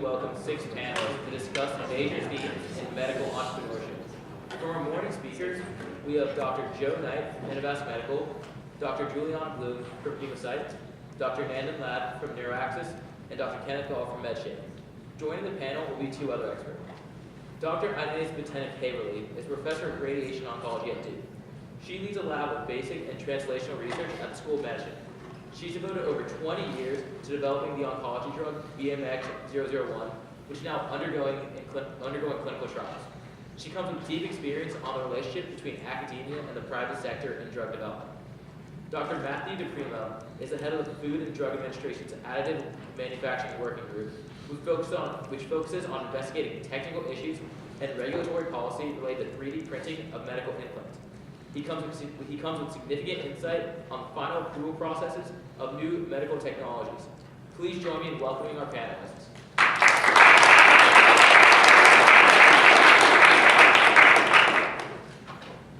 welcome 6 panelists to discuss the major themes in medical entrepreneurship. For our morning speakers, we have Dr. Joe Knight from Innovast Medical, Dr. Juliana Blum from Prima, Dr. Nandan from Neuroaxis, and Dr. Kenneth Gall from MedShape. Joining the panel will be 2 other experts. Dr. Ines Batinic-Haberle is Professor of Radiation Oncology at Duke. She leads a lab of basic and translational research at the School of Medicine. She's devoted over 20 years to developing the oncology drug BMX-001, which is now undergoing clinical trials. She comes with deep experience on the relationship between academia and the private sector in drug development. Dr. Matthew Prima is the head of the Food and Drug Administration's Additive Manufacturing Working Group, which focuses on investigating technical issues and regulatory policy related to 3D printing of medical implants. He comes with significant insight on the final approval processes of new medical technologies. Please join me in welcoming our panelists.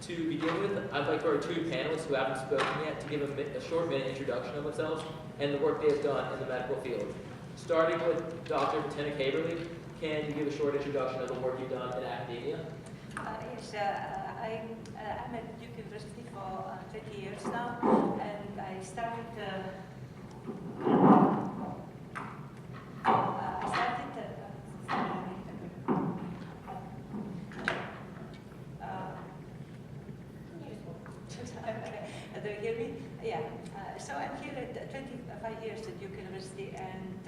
To begin with, I'd like for our 2 panelists who haven't spoken yet to give a short minute introduction of themselves and the work they have done in the medical field. Starting with Dr. Batinic-Haberle, can you give a short introduction of the work you've done in academia? Yes, I'm at Duke University for 20 years now, and I started do you hear me? Yeah. So I'm here at 25 years at Duke University, and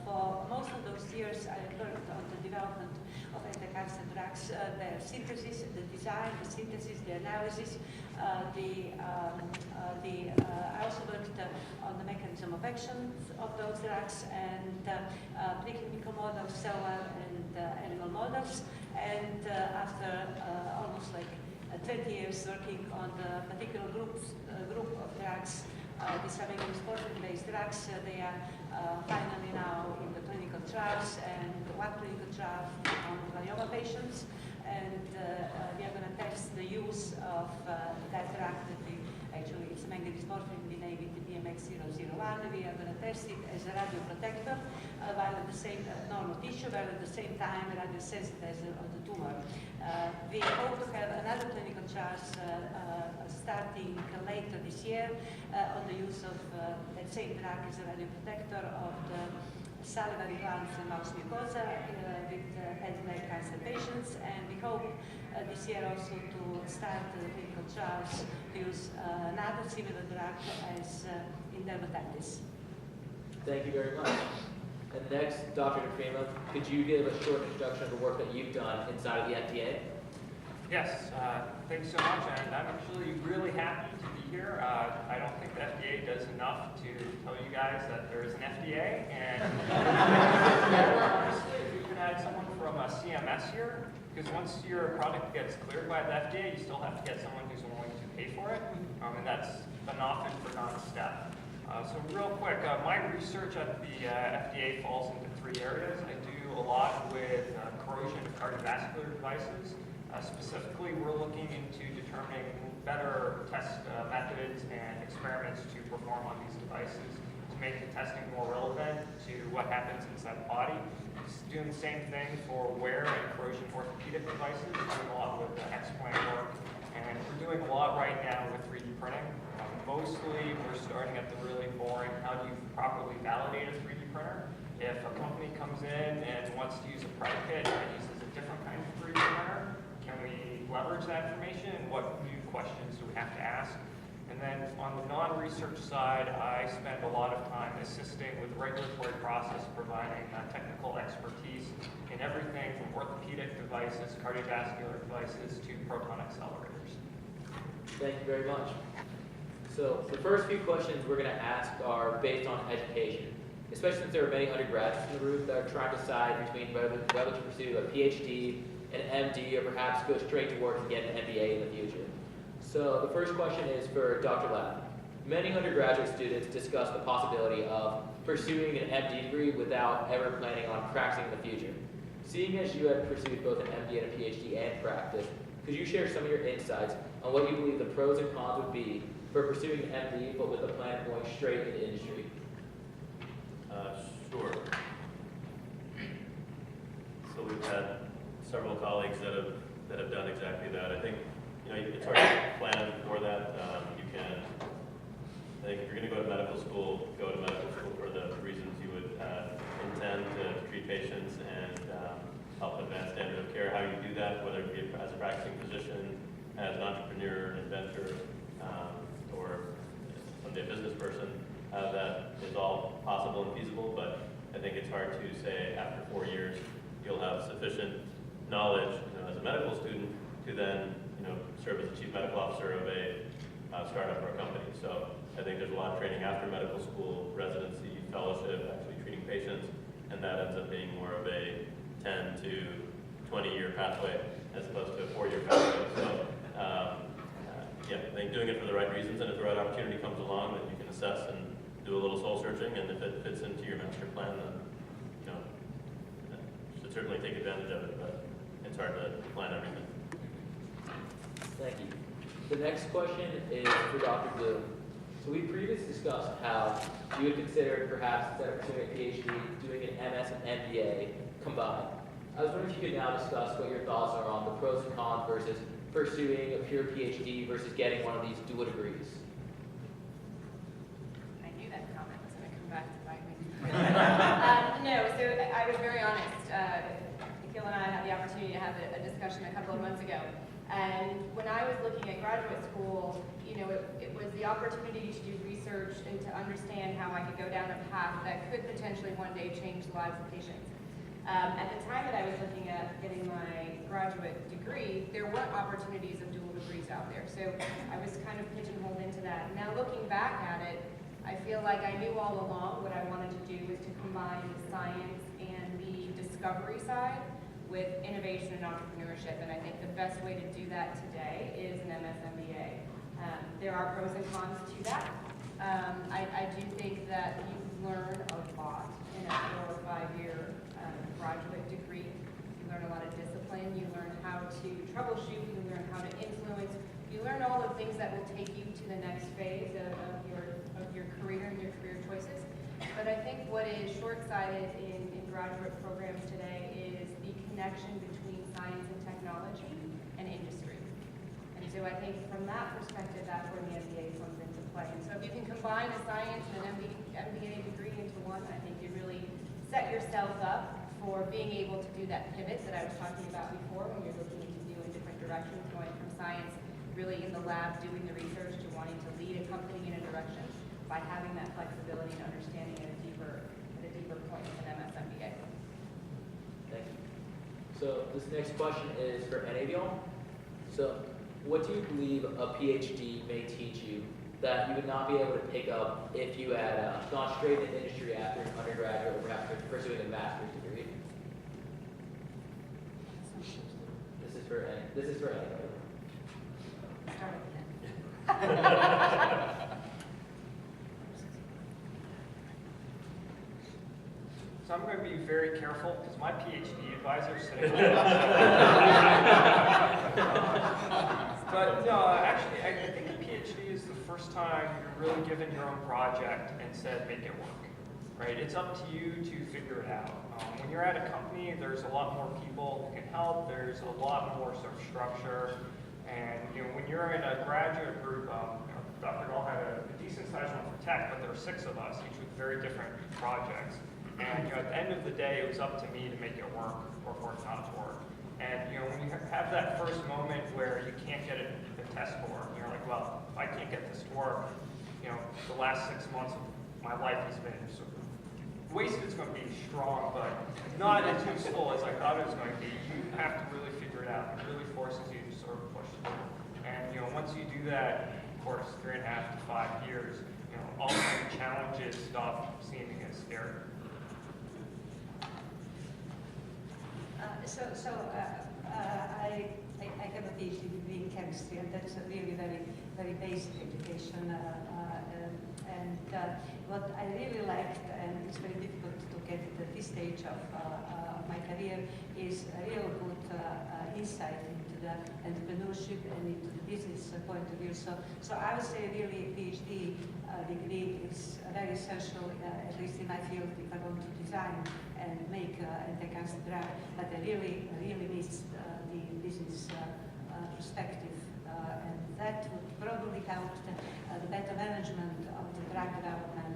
for most of those years I worked on the development of anti-cancer drugs, their synthesis, the design, the synthesis, the analysis. I also worked on the mechanism of action of those drugs and preclinical models, cellular and animal models. And after almost like 20 years working on the particular group of drugs, these are mechanism-based drugs. They are finally now in the clinical trials, and one clinical trial on glioma patients. And we are going to test the use of that drug that actually it's manganese-morphine. We name it the BMX-001. We are going to test it as a radioprotector while at the same normal tissue, while at the same time radiosensitizer of the tumor. We hope to have another clinical trials starting later this year on the use of that same drug as a radioprotector of the salivary glands and mouse mucosa with head and neck cancer patients, and we hope this year also to start clinical trials to use another similar drug as in dermatitis. Thank you very much. And next, Dr. Prima, could you give a short introduction of the work that you've done inside of the FDA? Yes, thanks so much, and I'm actually really happy to be here. I don't think the FDA does enough to tell you guys that there is an FDA, and honestly, if we could add someone from CMS here, because once your product gets cleared by the FDA, you still have to get someone who's willing to pay for it, and that's an often forgotten step. So real quick, my research at the FDA falls into 3 areas. I do a lot with corrosion of cardiovascular devices. Specifically, we're looking into determining better test methods and experiments to perform on these devices to make the testing more relevant to what happens inside the body. It's doing the same thing for wear and corrosion orthopedic devices, doing a lot with X-plane work, and we're doing a lot right now with 3D printing. Mostly, we're starting at the really boring, how do you properly validate a 3D printer? If a company comes in and wants to use a predicate that uses a different kind of 3D printer, can we leverage that information, and what new questions do we have to ask? And then on the non-research side, I spend a lot of time assisting with the regulatory process, providing technical expertise in everything from orthopedic devices, cardiovascular devices, to proton accelerators. Thank you very much. So the first few questions we're going to ask are based on education, especially since there are many undergraduates in the room that are trying to decide between whether to pursue a PhD, an MD, or perhaps go straight to work and get an MBA in the future. So the first question is for Dr. Lapp. Many undergraduate students discuss the possibility of pursuing an MD degree without ever planning on practicing in the future. Seeing as you have pursued both an MD and a PhD and practice, could you share some of your insights on what you believe the pros and cons would be for pursuing an MD but with a plan of going straight into industry? Sure. several colleagues that have done exactly that. I think it's hard to plan for that. I think if you're going to go to medical school for the reasons you would intend to treat patients and help advance standard of care. How you do that, whether it be as a practicing physician, as an entrepreneur, inventor, or someday a business person, that is all possible and feasible. But I think it's hard to say after 4 years you'll have sufficient knowledge as a medical student to then serve as the chief medical officer of a startup or a company. So I think there's a lot of training after medical school, residency, fellowship, actually treating patients, and that ends up being more of a 10 to 20-year pathway as opposed to a 4-year pathway. So I think doing it for the right reasons, and if the right opportunity comes along, then you can assess and do a little soul searching, and if it fits into your master plan, then you should certainly take advantage of it, but it's hard to plan everything. Thank you. The next question is for Dr. Blum. So we previously discussed how you would consider perhaps instead of pursuing a PhD, doing an MS and MBA combined. I was wondering if you could now discuss what your thoughts are on the pros and cons versus pursuing a pure PhD versus getting one of these dual degrees. I knew that comment was going to come back to bite me. No, so I was very honest. Nikhil and I had the opportunity to have a discussion a couple of months ago. And when I was looking at graduate school, it was the opportunity to do research and to understand how I could go down a path that could potentially one day change the lives of patients. At the time that I was looking at getting my graduate degree, there weren't opportunities of dual degrees out there. So I was kind of pigeonholed into that. Now looking back at it, I feel like I knew all along what I wanted to do was to combine the science and the discovery side with innovation and entrepreneurship. And I think the best way to do that today is an MS MBA. There are pros and cons to that. I do think that you learn a lot in a 4 or 5 year graduate degree. You learn a lot of discipline. You learn how to troubleshoot. You learn how to influence. You learn all the things that will take you to the next phase of your career and your career choices. But I think what is short-sighted in graduate programs today is the connection between science and technology and industry. And so I think from that perspective, that's where the MBA comes into play. And so if you can combine a science and an MBA degree into one, I think you really set yourself up for being able to do that pivot that I was talking about before when you're looking into new and different directions, going from science really in the lab doing the research to wanting to lead a company in a direction by having that flexibility and understanding at a deeper point with an MS MBA. Thank you. So this next question is for any of y'all. So what do you believe a PhD may teach you that you would not be able to pick up if you had gone straight into industry after undergraduate or perhaps pursuing a master's degree? This is for anybody. Start again. So I'm going to be very careful because my PhD advisor is sitting on But no, actually, I think a PhD is the first time you're really given your own project and said, make it work, right? It's up to you to figure it out. When you're at a company, there's a lot more people who can help. There's a lot more sort of structure. And when you're in a graduate group, Dr. Gall had a decent sized one for tech, but there were 6 of us, each with very different projects. And at the end of the day, it was up to me to make it work or for it not to work. And when you have that first moment where you can't get the test to work, you're like, well, if I can't get this to work, the last 6 months of my life has been sort of wasted. Is going to be strong, but not as useful as I thought it was going to be. You have to really figure it out. It really forces you to sort of push through. And once you do that, of course, 3.5 to 5 years, all the challenges stop seeming as scary. I have a PhD degree in chemistry, and that's a really very basic education. What I really liked, and it's very difficult to get it at this stage of my career, is a real good insight into the entrepreneurship and into the business point of view. So I would say really a PhD degree is very essential, at least in my field, if I want to design and make anti-cancer drug, but I really miss the business perspective, and that would probably help the better management of the drug development.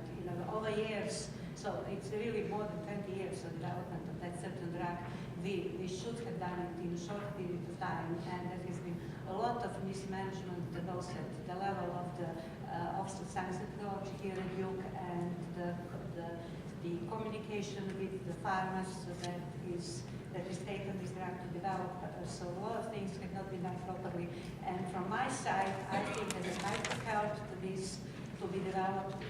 Over years, so it's really more than 20 years of development of that certain drug. We should have done it in a short period of time, and there has been a lot of mismanagement both at the level of the Office of Science and Technology here at Duke, and the communication with the farmers that is taken this drug to develop. So a lot of things have not been done properly. And from my side, I think that it might have helped this to be developed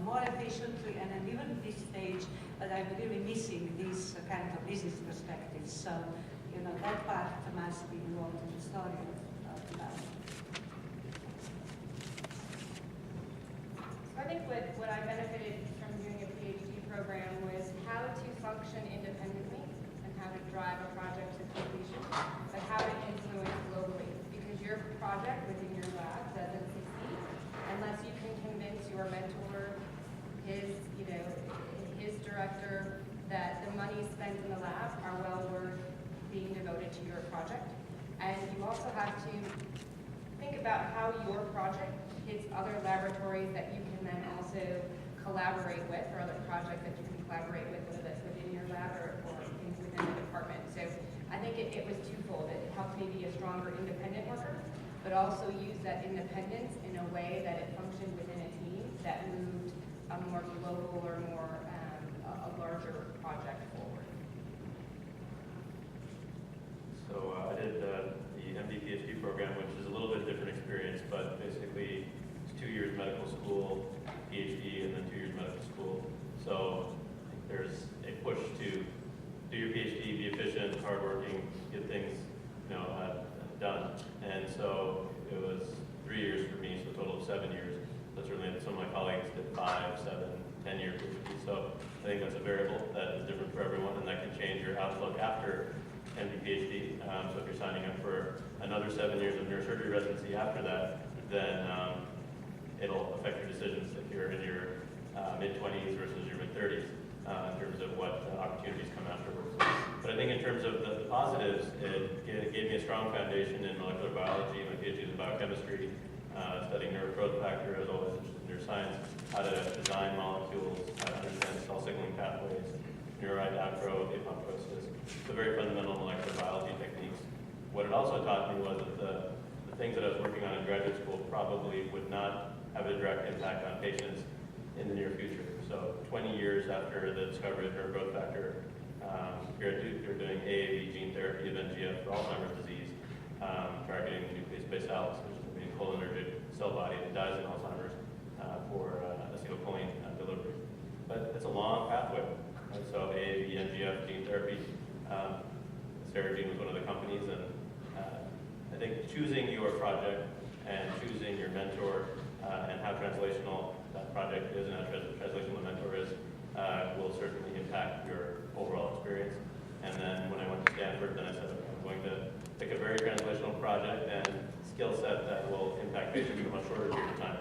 more efficiently, and I'm even at this stage, but I'm really missing these kind of business perspectives. So, that part must be involved in the story of development. So I think what I benefited from doing a PhD program was how to function independently and how to drive a project to completion, but how to influence globally. Because your project within your lab doesn't succeed unless you can convince your mentor, his director, that the money spent in the lab are well worth being devoted to your project. And you also have to think about how your project hits other laboratories that you can then also collaborate with, or other projects that you can collaborate with, whether that's within your lab or within the department. So I think it was twofold. It helped me be a stronger independent worker, but also use that independence in a way that it functioned within a team that moved a more global or more a larger project forward. So I did the MD PhD program, which is a little bit different experience, but basically it's 2 years medical school, PhD, and then 2 years medical school. So there's a push to do your PhD, be efficient, hardworking, get things done. And so it was 3 years for me, so a total of 7 years. So certainly some of my colleagues did 5, 7, 10-year PhD. So I think that's a variable that is different for everyone, and that can change your outlook after MD PhD. So if you're signing up for another 7 years of neurosurgery residency after that, then it'll affect your decisions if you're in your mid-20s versus your mid-30s in terms of what opportunities come afterwards. But I think in terms of the positives, it gave me a strong foundation in molecular biology. My PhD is in biochemistry, studying growth factor. I was always interested in neuroscience, how to design molecules, how to understand cell signaling pathways, neurite outgrowth, apoptosis. So very fundamental molecular biology techniques. What it also taught me was that the things that I was working on in graduate school probably would not have a direct impact on patients in the near future. So 20 years after the discovery of growth factor, here at Duke, they're doing AAV gene therapy of NGF for Alzheimer's disease, targeting the nucleus basalis, which is the main cholinergic cell body that dies in Alzheimer's for acetylcholine delivery. But it's a long pathway. Right? So AAV, NGF, gene therapy, Serogene was one of the companies, and I think choosing your project and choosing your mentor and how translational that project is and how translational the mentor is will certainly impact your overall experience. And then when I went to Stanford, then I said, okay, I'm going to pick a very translational project and skill set that will impact patients in a much shorter period of time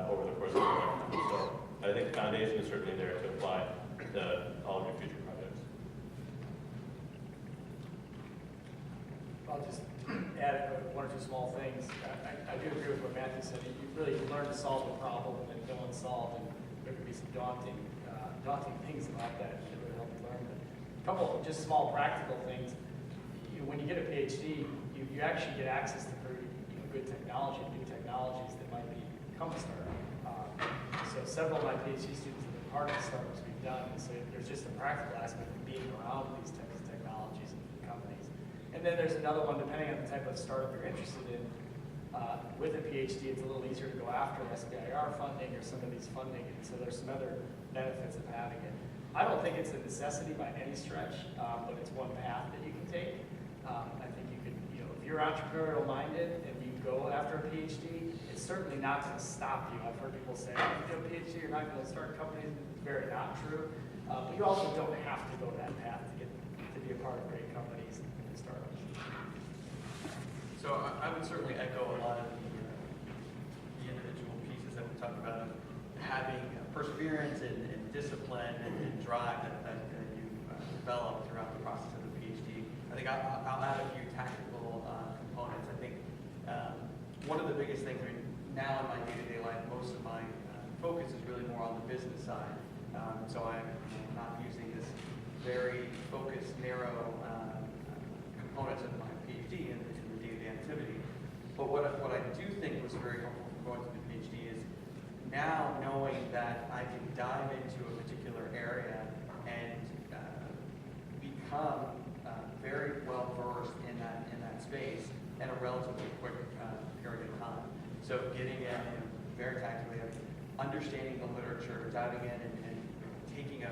over the course of their lifetime. So I think the foundation is certainly there to apply to all of your future projects. I'll just add one or two small things. I do agree with what Matthew said. You really learn to solve a problem and then go unsolved, and there could be some daunting things about that that really help you learn. But a couple of just small practical things. When you get a PhD, you actually get access to very good technology, new technologies that might become a startup. So several of my PhD students have been part of the startups we've done, and so there's just a practical aspect of being around these types of technologies and companies. And then there's another one, depending on the type of startup you're interested in. With a PhD, it's a little easier to go after SBIR funding or some of these funding, and so there's some other benefits of having it. I don't think it's a necessity by any stretch, but it's one path that you can take. I think you could, if you're entrepreneurial minded and you go after a PhD, it's certainly not going to stop you. I've heard people say, if you do a PhD, you're not going to start companies. It's very not true. But you also don't have to go that path to be a part of great companies and startups. So I would certainly echo a lot of the individual pieces that we talked about, having perseverance and discipline and drive that you develop throughout the process of the PhD. I think I'll add a few tactical components. I think one of the biggest things, I mean, now in my day-to-day life, most of my focus is really more on the business side. So I'm not using this very focused, narrow components of my PhD in the day-to-day activity. But what I do think was very helpful for going through the PhD is now knowing that I can dive into a particular area and become very well versed in that space in a relatively quick period of time. So getting in very tactically, understanding the literature, diving in and taking a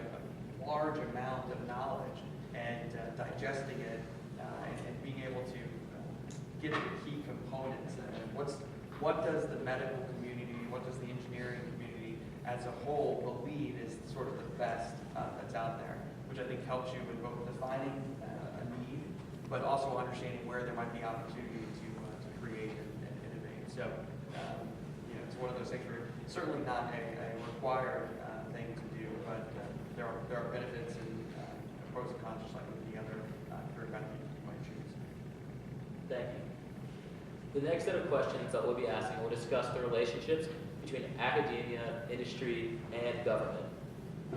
large amount of knowledge and digesting it and being able to get the key components. What does the medical community, what does the engineering community as a whole believe is sort of the best that's out there, which I think helps you with both defining a need, but also understanding where there might be opportunity to create and innovate. So, it's one of those things where it's certainly not a required thing to do, but there are benefits and pros and cons just like with any other career path you might choose. Thank you. The next set of questions that we'll be asking will discuss the relationships between academia, industry, and government.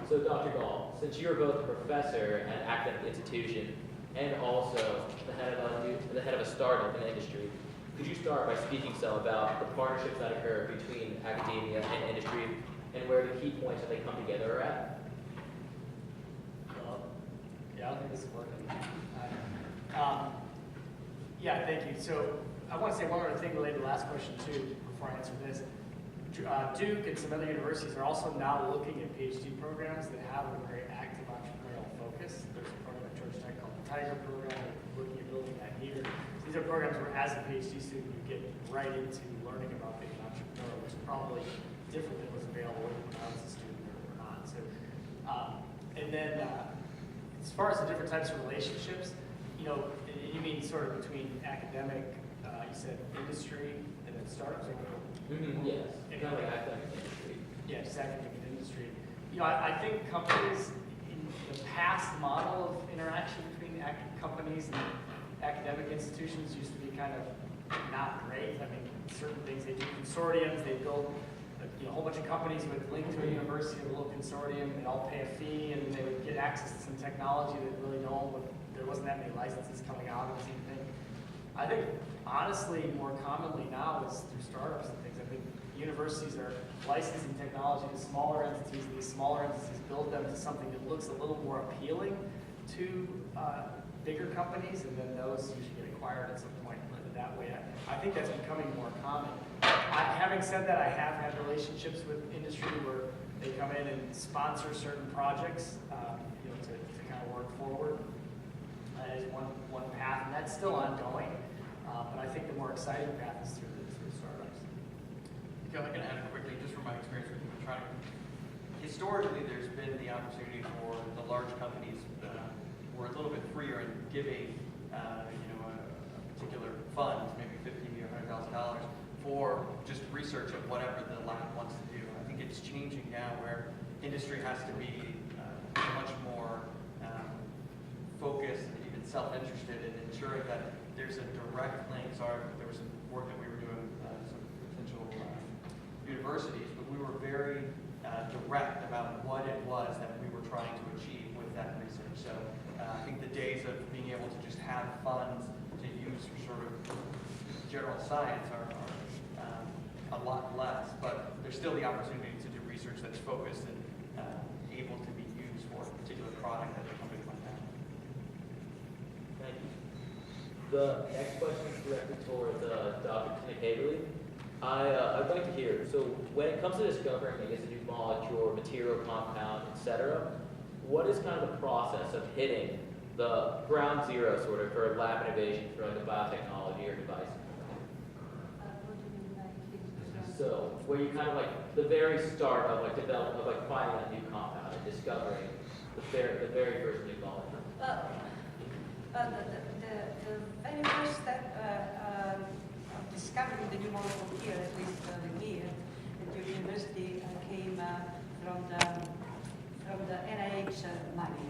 So Dr. Gall, since you're both a professor at an academic institution and also the head of a startup in the industry, could you start by speaking some about the partnerships that occur between academia and industry and where the key points that they come together are at? Yeah, I don't think this is working. Yeah, thank you. So I want to say one other thing related to the last question too, before I answer this. Duke and some other universities are also now looking at PhD programs that have a very active entrepreneurial focus. There's a program at Georgia Tech called the Tiger Program. We're looking at building that here. So these are programs where as a PhD student you get right into learning about being an entrepreneur, which is probably different than was available when I was a student or not. So, and then as far as the different types of relationships, you mean sort of between academic, you said industry, and then startups? Yes, kind of like academic industry. Yeah, just academic industry. I think companies, in the past model of interaction between companies and academic institutions used to be kind of not great. I mean, certain things, they do consortiums, they build a whole bunch of companies would link to a university, a little consortium, and all pay a fee, and they would get access to some technology that really there wasn't that many licenses coming out of the same thing. I think, honestly, more commonly now is through startups and things. I think universities are licensing technology to smaller entities, and these smaller entities build them to something that looks a little more appealing to bigger companies, and then those usually get acquired at some point that way. I think that's becoming more common. Having said that, I have had relationships with industry where they come in and sponsor certain projects, to kind of work forward as one path, and that's still ongoing. But I think the more exciting path is through startups. I can add quickly, just from my experience with Batinic. Historically, there's been the opportunity for the large companies who are a little bit freer in giving, a particular fund, maybe $50,000 or $100,000, for just research of whatever the lab wants to do. I think it's changing now where industry has to be much more focused and even self-interested in ensuring that there's a direct link. Sorry, there was some work that we were doing with some potential universities, but we were very direct about what it was that we were trying to achieve with that research. So I think the days of being able to just have funds to use for sort of general science are a lot less, but there's still the opportunity to do research that's focused and able to be used for a particular product that the company might have. Thank you. The next question is directed towards Dr. Batinic-Haberle. I'd like to hear, so when it comes to discovering, I guess, a new molecule or material compound, etc., what is kind of the process of hitting the ground zero sort of for lab innovation for like a biotechnology or device? What do you mean by hitting? So where you kind of like the very start of like developing, of like finding that new compound and discovering the very first new molecule. The very first step of discovering the new molecule here, at least with me at the university, came from the NIH money,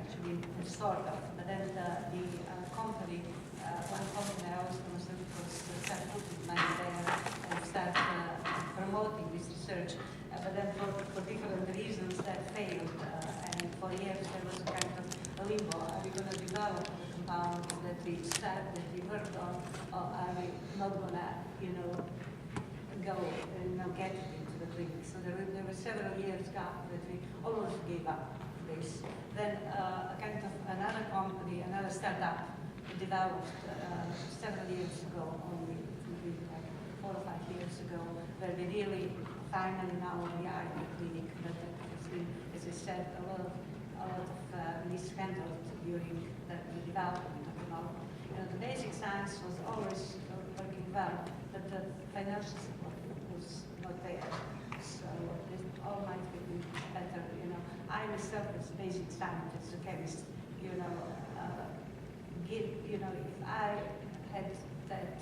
actually sort of. But then the company, one company, I was pharmaceuticals, started putting money there and start promoting this research. But then for different reasons that failed. And for years there was a kind of a limbo. Are we going to develop the compound that we worked on, or are we not going to, go and get it into the clinic? So there were several years gap that we almost gave up this. Then another company, another startup developed several years ago, only like 4 or 5 years ago, where we really finally now we are in the clinic. But it's been, as I said, a lot of mishandled during the development of the model. The basic science was always working well, but the financial support was not there. So this all might be better. I myself as a basic scientist, a chemist, if I had that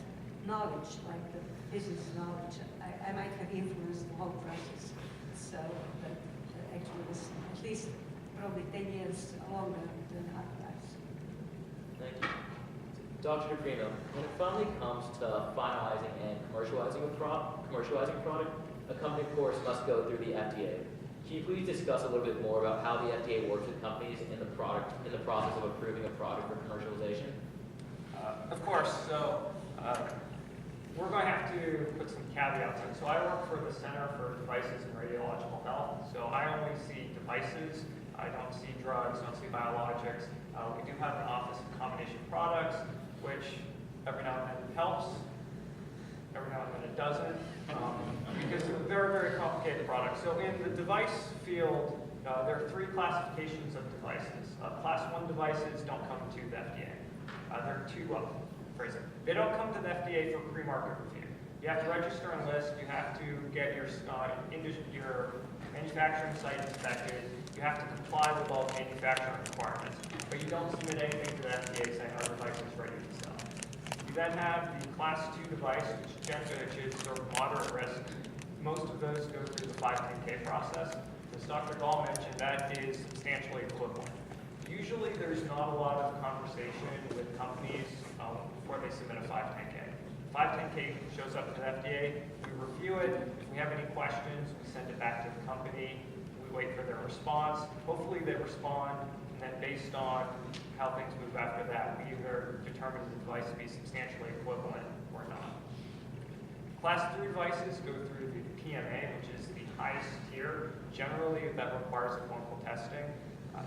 knowledge, like the business knowledge, I might have influenced the whole process. So that actually was at least probably 10 years longer than otherwise. Thank you. Dr. Prima, when it finally comes to finalizing and commercializing a product, a company, of course, must go through the FDA. Can you please discuss a little bit more about how the FDA works with companies in the process of approving a product for commercialization? Of course. So we're going to have to put some caveats in. So I work for the Center for Devices and Radiological Health. So I only see devices. I don't see drugs, don't see biologics. We do have an office of combination products, which every now and then helps. Every now and then it doesn't, because it's a very, very complicated product. So in the device field, there are 3 classifications of devices. Class 1 devices don't come to the FDA. There are 2 of them. They don't come to the FDA for pre-market review. You have to register and list. You have to get your manufacturing site inspected. You have to comply with all the manufacturing requirements. But you don't submit anything to the FDA saying our device is ready to sell. You then have the Class 2 device, which is sort of moderate risk. Most of those go through the 510K process. As Dr. Gall mentioned, that is substantially equivalent. Usually there's not a lot of conversation with companies before they submit a 510K. 510K shows up to the FDA, we review it. If we have any questions, we send it back to the company. We wait for their response. Hopefully they respond, and then based on how things move after that, we either determine the device to be substantially equivalent or not. Class 3 devices go through the PMA, which is the highest tier. Generally, that requires a clinical testing. A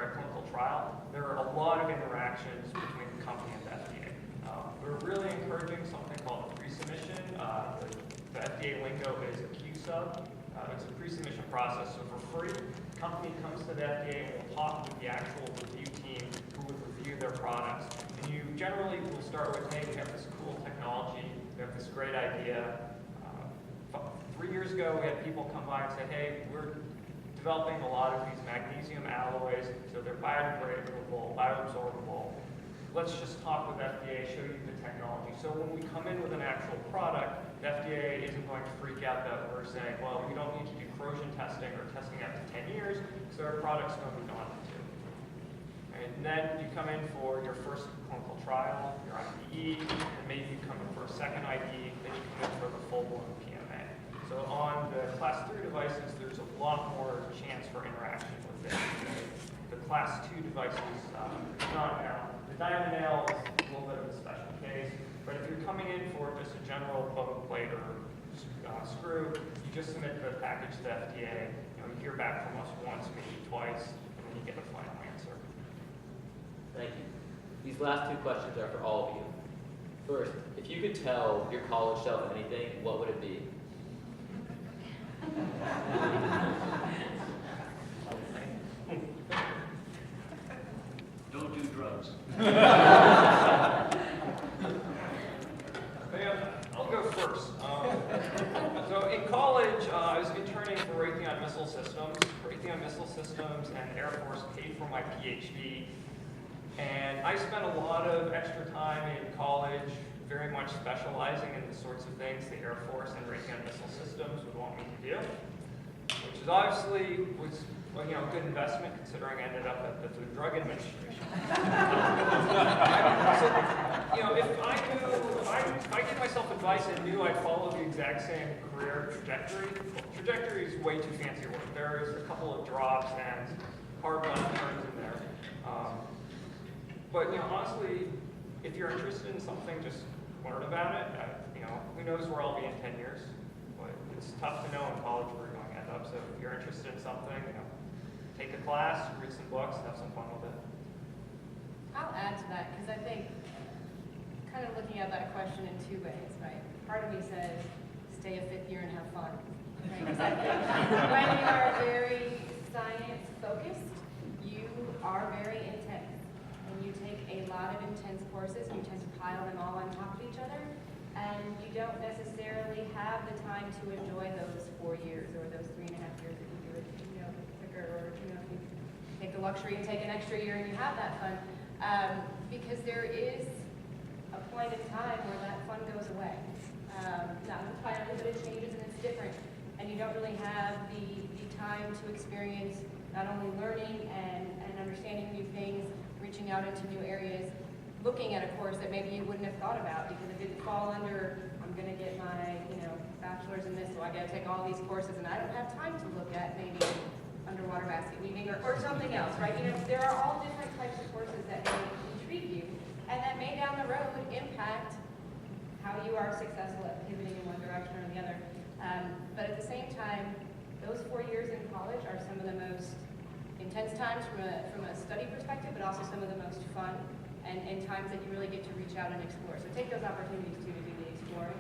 clinical trial. There are a lot of interactions between the company and the FDA. We're really encouraging something called a pre-submission. The FDA lingo is a Q-sub. It's a pre-submission process, so for free, the company comes to the FDA and will talk with the actual review team who would review their products. And you generally will start with, hey, we have this cool technology, we have this great idea. 3 years ago, we had people come by and say, hey, we're developing a lot of these magnesium alloys, so they're biodegradable, bioabsorbable. Let's just talk with FDA, show you the technology. So when we come in with an actual product, the FDA isn't going to freak out that we're saying, well, we don't need to do corrosion testing or testing after 10 years, because our product's going to be gone too. And then you come in for your first clinical trial, your IDE, and maybe you come in for a second IDE, then you come in for the full-blown PMA. So on the Class 3 devices, there's a lot more chance for interaction with it. The Class 2 devices, not now. The diamond nail is a little bit of a special case, but if you're coming in for just a general bone plate or screw, you just submit the package to the FDA. You hear back from us once, maybe twice, and then you get a final answer. Thank you. These last 2 questions are for all of you. First, if you could tell your college self anything, what would it be? Don't do drugs. I'll go first. So in college, I was interning for Raytheon Missile Systems. Raytheon Missile Systems and Air Force paid for my PhD. And I spent a lot of extra time in college, very much specializing in the sorts of things the Air Force and Raytheon Missile Systems would want me to do. which is obviously was well, a good investment considering I ended up at the Food and Drug Administration. So, if I gave myself advice and knew I'd follow the exact same career trajectory, trajectory is way too fancy a word. There is a couple of drops and hard left turns in there. But honestly, if you're interested in something, just learn about it. Who knows where I'll be in 10 years? But it's tough to know in college where you're going to end up. So if you're interested in something, take a class, read some books, have some fun with it. I'll add to that because I think kind of looking at that question in two ways, right? Part of me says stay a fifth year and have fun, right? Because I think when you are very science focused, you are very intense. And you take a lot of intense courses and you tend to pile them all on top of each other. And you don't necessarily have the time to enjoy those 4 years or those 3.5 years if you do it, quicker, or if you take the luxury and take an extra year and you have that fun. Because there is a point in time where that fun goes away. Not entirely, but it changes and it's different. And you don't really have the time to experience not only learning and understanding new things, reaching out into new areas, looking at a course that maybe you wouldn't have thought about because it didn't fall under, I'm going to get my bachelor's in this, so I got to take all these courses, and I don't have time to look at maybe underwater basket weaving or something else, right? There are all different types of courses that may intrigue you, and that may down the road impact how you are successful at pivoting in one direction or the other. But at the same time, those 4 years in college are some of the most intense times from a study perspective, but also some of the most fun and times that you really get to reach out and explore. So take those opportunities too to do the exploring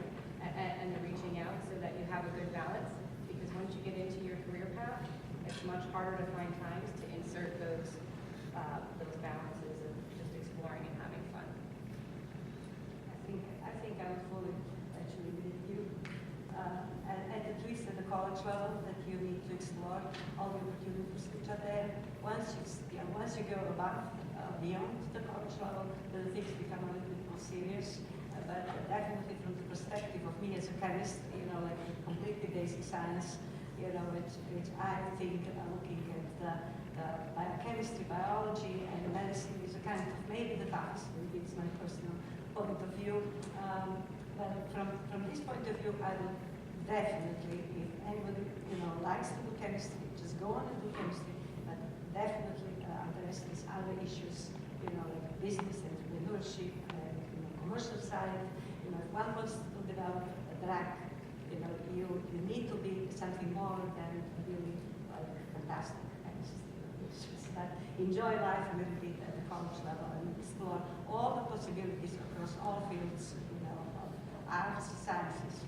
and the reaching out so that you have a good balance. Because once you get into your career path, it's much harder to find times to insert those balances of just exploring and having fun. I think I would fully actually with you. And at least at the college level, that you need to explore all the opportunities which are there. Once you go beyond the college level, then things become a little bit more serious. But definitely from the perspective of me as a chemist, like completely basic science, which I think looking at the biochemistry, biology, and medicine is a kind of maybe the toughest. Maybe it's my personal point of view. But from this point of view, I would definitely, if anybody likes to do chemistry, just go on and do chemistry. But definitely address these other issues, like business, entrepreneurship, commercial side. If one wants to develop a drug, you need to be something more than really fantastic chemist. But enjoy life a little bit at the college level and explore all the possibilities across all fields, of arts, sciences.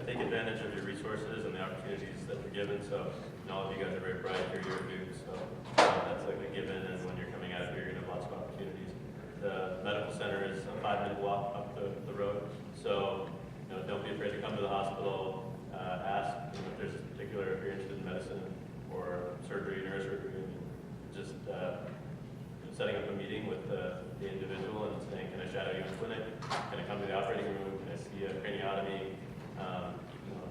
Take advantage of your resources and the opportunities that you're given. So all of you guys are very bright, you're your dudes, so that's like a given, and when you're coming out of here, you're going to have lots of opportunities. The medical center is a 5-minute walk up the road, so don't be afraid to come to the hospital, ask if there's a particular, if you're interested in medicine or surgery, neurosurgery, just setting up a meeting with the individual and saying, can I shadow you in clinic? Can I come to the operating room? Can I see a craniotomy?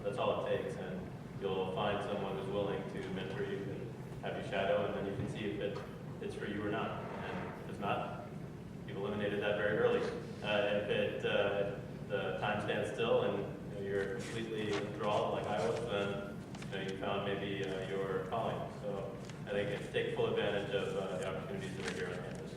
That's all it takes, and you'll find someone who's willing to mentor you and have you shadow, and then you can see if it's for you or not. And if it's not, you've eliminated that very early. If the time stands still and you're completely enthralled like I was, then you found maybe your calling. So I think it's take full advantage of the opportunities that are here on campus.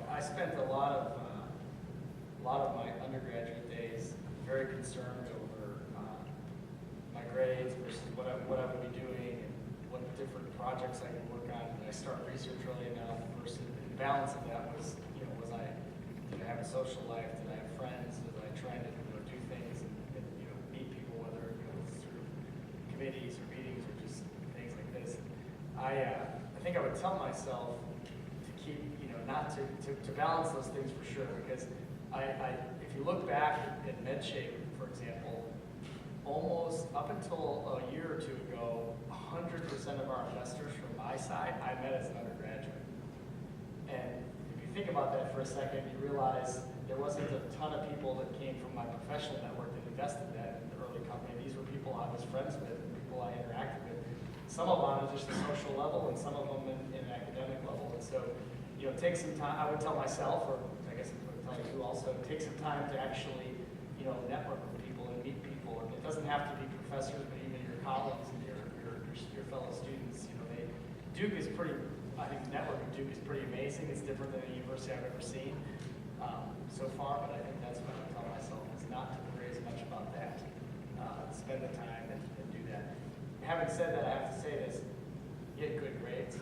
I spent a lot of my undergraduate days very concerned over my grades versus what I would be doing and what different projects I could work on. Did I start research early enough? Versus the balance of that was, did I have a social life? Did I have friends? Was I trying to do things and meet people, whether it's through committees or meetings or just things like this? I think I would tell myself to keep, not to balance those things for sure, because if you look back at MedShape, for example, almost up until a year or two ago, 100% of our investors from my side I met as an undergraduate. And if you think about that for a second, you realize there wasn't a ton of people that came from my professional network that invested that in the early company. These were people I was friends with and people I interacted with. Some of them on just a social level and some of them in an academic level. And so, take some time. I would tell myself, or I guess I would tell you also, take some time to actually, network with people and meet people. And it doesn't have to be professors, but even your colleagues and your fellow students. Duke is pretty. I think the network of Duke is pretty amazing. It's different than any university I've ever seen so far, but I think that's what I tell myself, is not to worry as much about that. Spend the time and do that. Having said that, I have to say this, get good grades.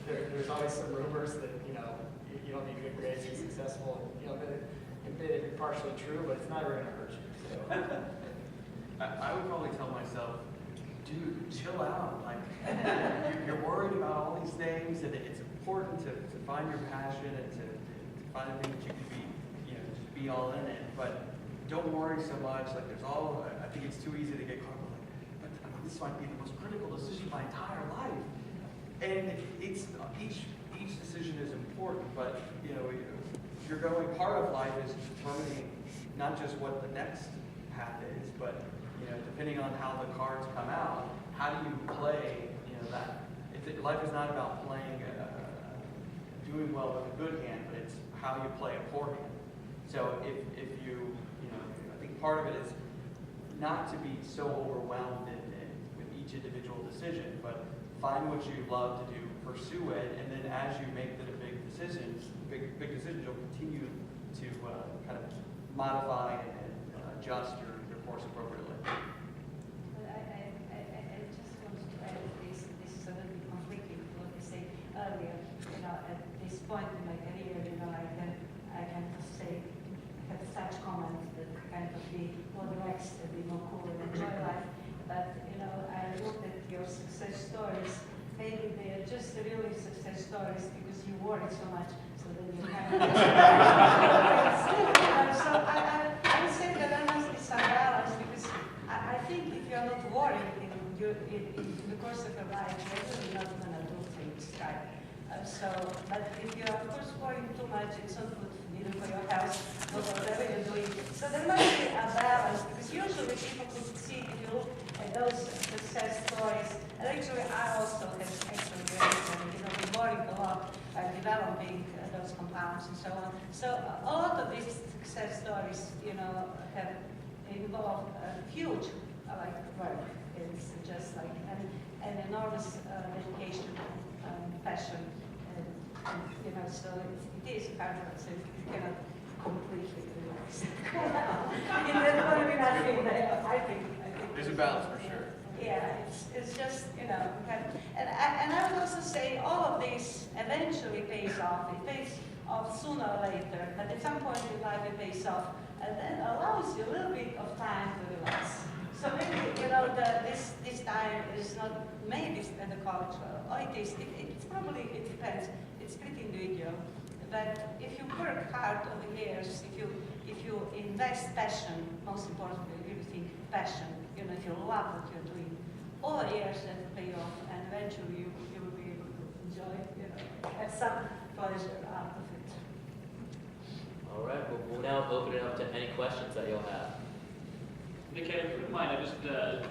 There's always some rumors that, you don't need good grades to be successful. It may be partially true, but it's never going to hurt you. So. I would probably tell myself, dude, chill out. Like, you're worried about all these things, and it's important to find your passion and to find the thing that you can be, just be all in it. But don't worry so much. Like, I think it's too easy to get caught up. Like, but this might be the most critical decision of my entire life. And it's each decision is important, but you're going. Part of life is determining not just what the next path is, but depending on how the cards come out, how do you play, that. Life is not about playing, doing well with a good hand, but it's how you play a poor hand. So if you, I think part of it is not to be so overwhelmed with each individual decision, but find what you love to do, pursue it, and then as you make the big decisions, you'll continue to kind of modify and adjust your course appropriately. I just want to add this is a little bit conflicting with what I said earlier. At this point in my career, I kind of say, have such comments that kind of be more relaxed and be more cool and enjoy life. But I looked at your success stories. Maybe they are just really success stories because you worry so much. So then you kind of so I would say that there must be some balance because I think if you're not worried in the course of your life, you're really not going to do things right. But if you're of course worrying too much, it's not good neither for your health or whatever you're doing. So there must be a balance because usually people could see if you look at those success stories. And actually, I also have been worried a lot by developing those compounds and so on. So a lot of these success stories, have involved huge work. It's just like an enormous dedication and passion. So it is hard. So you cannot completely relax. I think There's a balance for sure. Yeah, it's just, and I would also say all of this eventually pays off. It pays off sooner or later, but at some point in life it pays off, and then allows you a little bit of time to relax. So maybe, this time is not maybe at the college level, or it is. It depends. It's pretty individual. But if you work hard over years, if you invest passion, most importantly, everything passion. If you love what you're doing, over years that will pay off, and eventually you will be able to enjoy, have some pleasure out of it. All right, we'll now open it up to any questions that you'll have. Nikhil, if you wouldn't mind, I just a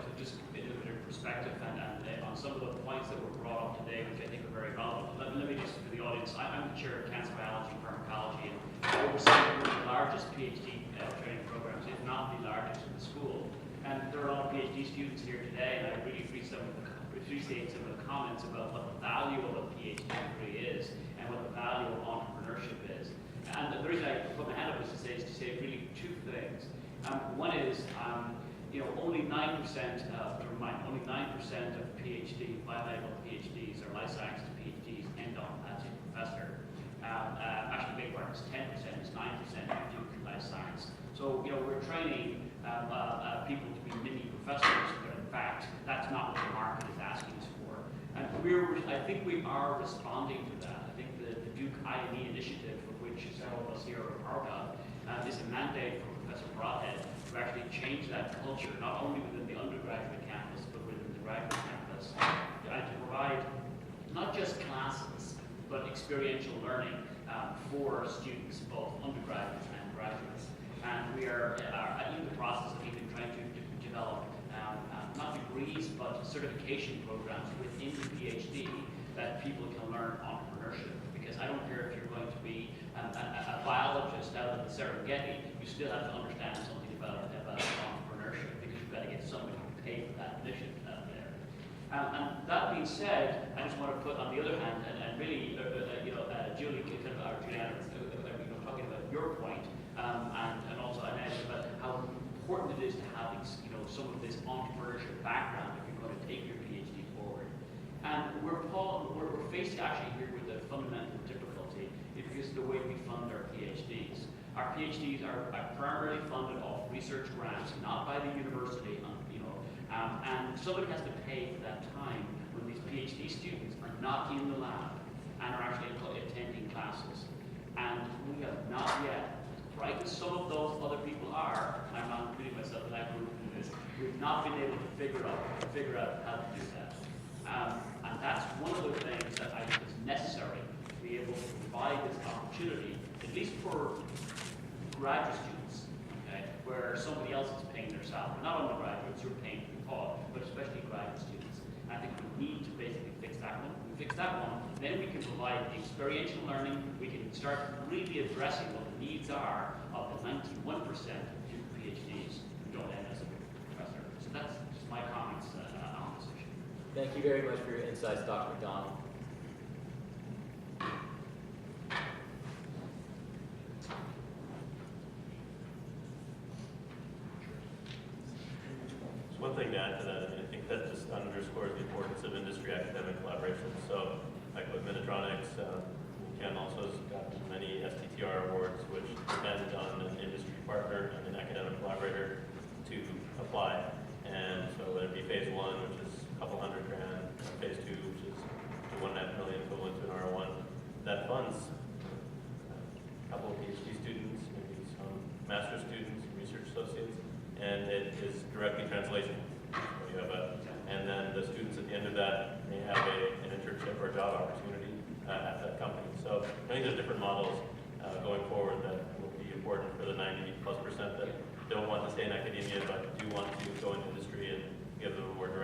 bit of perspective and on some of the points that were brought up today, which I think are very relevant. Let me just, for the audience, I'm the chair of cancer biology and pharmacology, and I oversee one of the largest PhD training programs, if not the largest in the school. And there are a lot of PhD students here today, and I really appreciate some of the comments about what the value of a PhD degree is and what the value of entrepreneurship is. And the reason I put my hand up is to say really two things. One is, only 9% of biomedical PhDs or life sciences PhDs end up as a professor. Actually, big part is 10%, it's 9% who do life science. So, we're training people to be mini professors, but in fact, that's not what the market is asking us for. And I think we are responding to that. I think the Duke IME initiative, of which several of us here are part of, is a mandate from Professor Broadhead to actually change that culture, not only within the undergraduate campus, but within the graduate campus, and to provide not just classes, but experiential learning for students, both undergraduates and graduates. And we are in the process of even trying to develop not degrees, but certification programs within the PhD that people can learn entrepreneurship. Because I don't care if you're going to be a biologist out of the Serengeti, you still have to understand something about entrepreneurship, because you've got to get somebody to pay for that mission out there. And that being said, I just want to put on the other hand, and really, Julie, kind of, or Juliana, talking about your point, and also Ines, about how important it is to have some of this entrepreneurship background if you're going to take your PhD forward. And we're faced actually here with a fundamental difficulty because of the way we fund our PhDs. Our PhDs are primarily funded off research grants, not by the university, and somebody has to pay for that time when these PhD students are not in the lab and are actually attending classes. And we have not yet, right as some of those other people are, I'm not including myself in that group in this, we've not been able to figure out how to do that. And that's one of the things that I think is necessary to be able to provide this opportunity, at least for graduate students, okay, where somebody else is paying their salary. Not undergraduates who are paying for the pod, but especially graduate students. And I think we need to basically fix that one. When we fix that one, then we can provide the experiential learning. We can start really addressing what the needs are of the 91% of PhDs who don't end as a professor. So that's just my comments on this issue. Thank you very much for your insights, Dr. McDonald. One thing to add to that, I think that just underscores the importance of industry-academic collaboration. So, like with Minitronics, Ken also has gotten many STTR awards, which depend on an industry partner and an academic collaborator to apply. And so whether it be phase 1, which is a couple $100,000, phase 2, which is $1.5 million equivalent to an R1, that funds a couple of PhD students, maybe some master's students, research associates, and it is directly translation. So you have and then the students at the end of that may have an internship or a job opportunity at that company. So I think there's different models going forward that will be important for the 90+% that don't want to stay in academia but do want to go into industry and give them a more direct